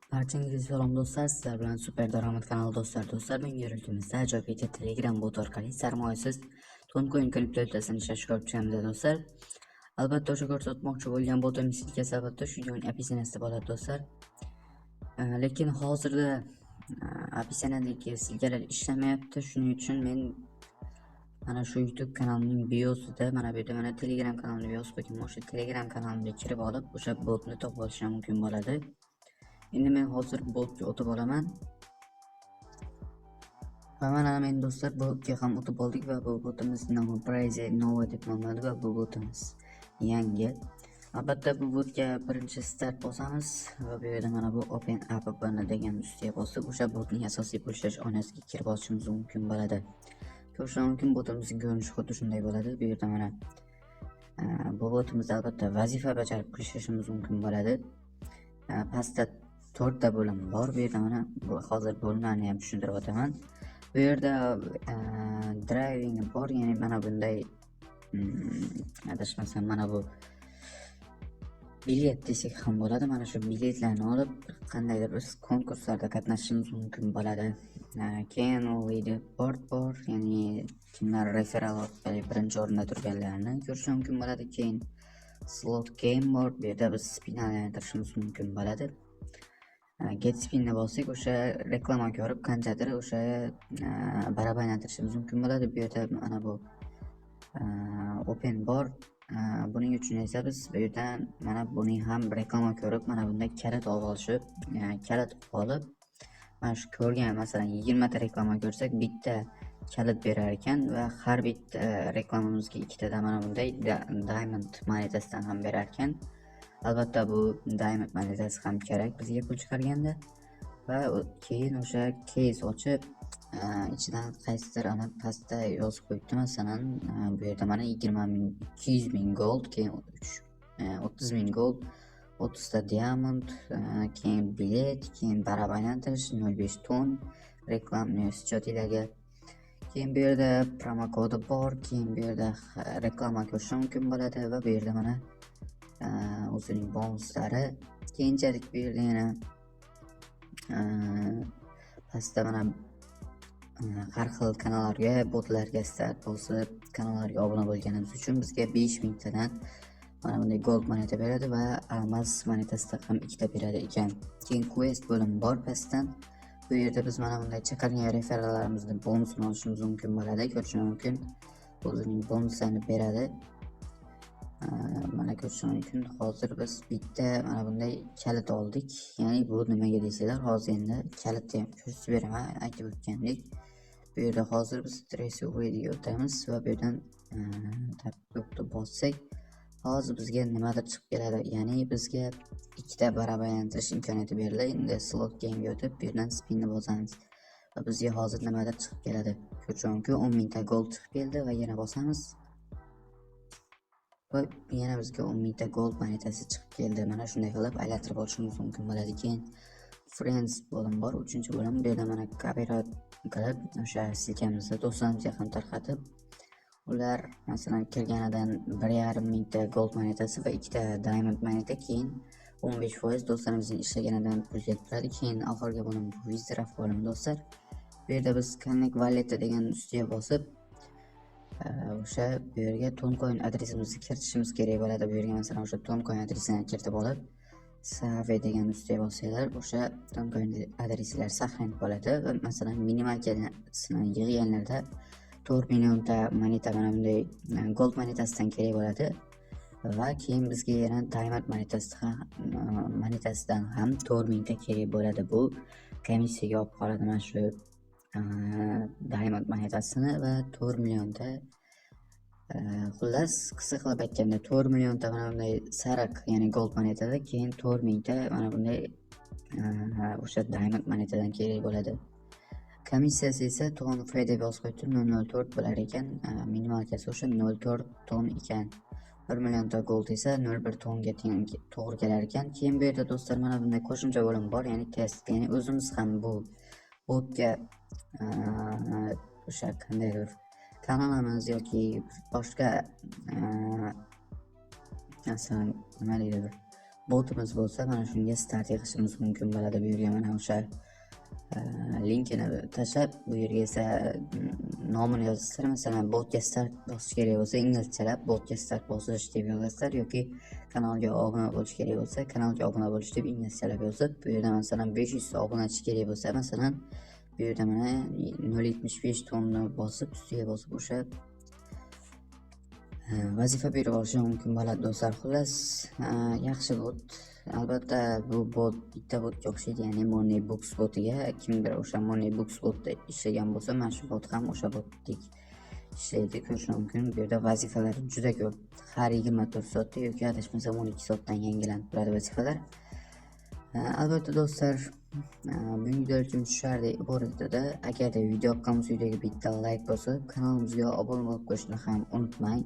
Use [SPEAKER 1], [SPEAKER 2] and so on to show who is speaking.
[SPEAKER 1] Barchangizga salom do'stlar, sizlar bilan Super daromad kanali do'stlar menga yuritimizda ajoyib video Telegram bot orqali sarmoyasiz Toncoin kriptovalyutasini ishlashni ko'rib chiqamiz do'stlar. Albatta o'sha ko'rsatmoqchi bo'lgan botim sizga albatta shu joyning opsiyasida bo'ladi do'stlar. Lekin hozirda opsiyadagi silkalar ishlamayapti. Shuning uchun men mana shu YouTube kanalining biosida mana bu yerda mana Telegram kanalimni bios qo'ygan. O'sha Telegram kanalimga kirib olib, o'sha botni topib olishim mumkin bo'ladi. Endi men hozir botga o'tib olaman. Va mana men do'stlar botga ham o'tib oldik va bu botimiz nomi Prize Nova deb nomlanadi va bu botimiz yangi. Albatta bu botga birinchi start bosamiz va bu yerda mana bu Open App degan ustiga bosib, o'sha botning asosiy pul oynasiga kirib olishimiz mumkin bo'ladi. Ko'rish mumkin botimizning ko'rinishi xuddi shunday bo'ladi. Bu yerda mana bu botimizda albatta vazifa bajarib pul ishlashimiz mumkin bo'ladi. Pastda 4 ta bo'lim bor. Bu yerda mana hozir bo'limlarni ham tushuntirib o'taman. Bu yerda driving bor, ya'ni mana bunday adashmasam mana bu bilet desak ham bo'ladi. Mana shu biletlarni olib qandaydir biz konkurslarda qatnashishimiz mumkin bo'ladi. Keyin leaderboard bor, ya'ni kimlar referral orqali birinchi o'rinda turganlarini ko'rish mumkin bo'ladi. Keyin slot game bor, bu yerda biz spin aylantirishimiz mumkin bo'ladi. Get spinni bossak o'sha reklama ko'rib qanchadir o'sha barabar aylantirishimiz mumkin bo'ladi. Bu yerda mana bu open bor. Buning uchun esa biz bu yerdan mana buning ham reklama ko'rib mana bunday kalit olib mana shu ko'rgan masalan 20 ta reklama ko'rsak bitta kalit berar ekan va har bitta reklamamizga ikkita mana bunday diamond monetasidan ham berar ekan. Albatta bu diamond monetasi ham kerak bizga pul chiqarganda. Va keyin o'sha case ochib ichidan qaysidir ana pastda yozib qo'yibdi. Masalan, bu yerda mana 200 ming gold, keyin 30 ming gold, 30 ta diamond, keyin bilet, keyin barabar aylantirish 0.5 ton reklama schatlarga. Keyin bu yerda promo kodi bor, keyin bu yerda reklama ko'rish mumkin bo'ladi va bu yerda mana o'zining bonuslari. Keyinchalik bu yerda yana pastda mana har xil kanallarga, botlarga start bosib, kanallarga obuna bo'lganimiz uchun bizga 5000 tadan mana bunday gold moneta beradi va almas monetasi ham 2 ta beradi ekan. Keyin quest bo'limi bor pastdan. Bu yerda biz mana bunday chaqirgan referallarimizni bonusini olishimiz mumkin bo'ladi. Ko'rish mumkin. O'zining bonuslarini beradi. Mana ko'rish mumkin. Hozir biz bitta mana bunday kalit oldik. Ya'ni bu nimaga deysizlar, hozir endi kalitni ham ko'rsatib beraman, aytib o'tgandek. Bu yerda hozir biz trace away'ga o'tamiz va bu yerdan tabga bossak, hozir bizga nimadir chiqib keladi. Ya'ni bizga ikkita barabar aylantirish imkoniyati beriladi. Endi slot game'ga o'tib, bu yerdan spinni bosamiz va bizga hozir nimadir chiqib keladi. Ko'rish mumkin, 10 ming ta gold chiqib keldi va yana bosamiz. Va yana bizga 10 ming ta gold monetasi chiqib keldi. Mana shunday qilib aylantirib olishimiz mumkin bo'ladi. Keyin friends bo'lim bor, 3-bo'lim. Bu yerda mana copyright qilib o'sha silkamizni do'stlarimizga ham tarqatib, ular masalan kirganidan 1,5 ming ta gold monetasi va 2 ta diamond moneta, keyin 15% do'stlarimizning ishlaganidan pul kelib turadi. Keyin oxirgi bo'lim bu withdraw bo'limi do'stlar. Bu yerda biz connect wallet degan ustiga bosib o'sha bu yerga Toncoin adresimizni kiritishimiz kerak bo'ladi. Bu yerga masalan o'sha Toncoin adresini kiritib olib, save degan ustiga bosinglar, o'sha Toncoin adreslar saqlanib qoladi va masalan minimalkasini yig'ganlarda 4 million ta moneta mana bunday gold monetasidan kerak bo'ladi va keyin bizga yana diamond monetasidan ham 4 ming ta kerak bo'ladi. Bu komissiyaga olib qoladi mana shu diamond monetasini va 4 million ta xullas qisqa qilib aytganda 4 million ta mana bunday sariq, ya'ni gold monetada, keyin 4 ming ta mana bunday o'sha diamond monetadan kerak bo'ladi. Komissiyasi esa ton fee deb yozib qo'yibdi, 0.04 bo'lar ekan. Minimalkasi o'sha 0.4 ton ekan. 1 million ta gold esa 0.1 tonga to'g'ri kelar ekan. Keyin bu yerda do'stlar mana bunday qo'shimcha bo'lim bor, ya'ni test. Ya'ni o'zimiz ham bu botga o'sha qandaydir kanalimiz yoki boshqa masalan nima deydi, botimiz bo'lsa mana shunga start yig'ishimiz mumkin bo'ladi. Bu yerga mana o'sha linkini tashlab, bu yerga esa nomini yozasizlar. Masalan, botga start bosish kerak bo'lsa inglizchalab botga start bosish deb yozasizlar yoki kanalga obuna bo'lish kerak bo'lsa kanalga obuna bo'lish deb inglizchalab yozib, bu yerda masalan 500 ta obunachi kerak bo'lsa, masalan bu yerda mana 0.75 tonni bosib, ustiga bosib o'sha vazifa berib olishi mumkin bo'ladi do'stlar. Xullas, yaxshi bot. Albatta bu bot bitta botga o'xshaydi, ya'ni Moneybooks botiga. Kimdir o'sha Moneybooks botda ishlagan bo'lsa, mana shu bot ham o'sha botdek ishlaydi, ko'rish mumkin. Bu yerda vazifalar juda ko'p. Har 24 soatda yoki adashmasam 12 soatdan yangilanib turadi vazifalar. Albatta do'stlar, bugungi videolarimiz shulardan iborat edi. Agarda video yoqqan bo'lsa, videoga bitta like bosib, kanalimizga obuna bo'lib qo'yishni ham unutmang.